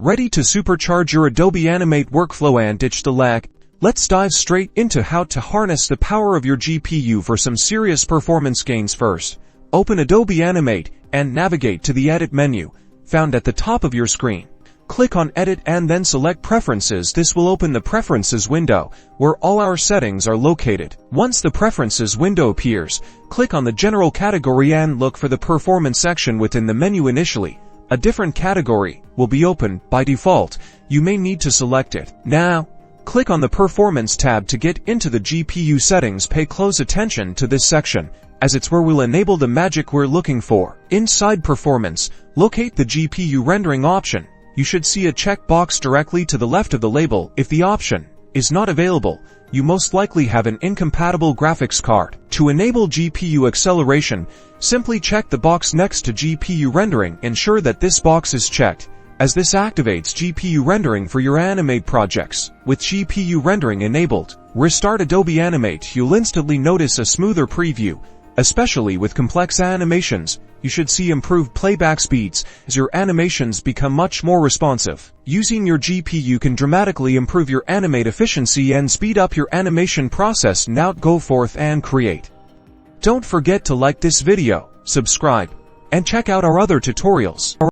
Ready to supercharge your Adobe Animate workflow and ditch the lag? Let's dive straight into how to harness the power of your GPU for some serious performance gains. First, open Adobe Animate and navigate to the Edit menu, found at the top of your screen. Click on Edit and then select Preferences. This will open the Preferences window, where all our settings are located. Once the Preferences window appears, click on the General category and look for the Performance section within the menu. Initially, a different category will be open by default. You may need to select it. Now, click on the Performance tab to get into the GPU settings. Pay close attention to this section, as it's where we'll enable the magic we're looking for. Inside Performance, locate the GPU rendering option. You should see a checkbox directly to the left of the label. If the option is not available, you most likely have an incompatible graphics card. To enable GPU acceleration, simply check the box next to GPU rendering. Ensure that this box is checked, as this activates GPU rendering for your Animate projects. With GPU rendering enabled, restart Adobe Animate. You'll instantly notice a smoother preview. Especially with complex animations, you should see improved playback speeds as your animations become much more responsive. Using your GPU can dramatically improve your Animate efficiency and speed up your animation process. Now go forth and create. Don't forget to like this video, subscribe, and check out our other tutorials.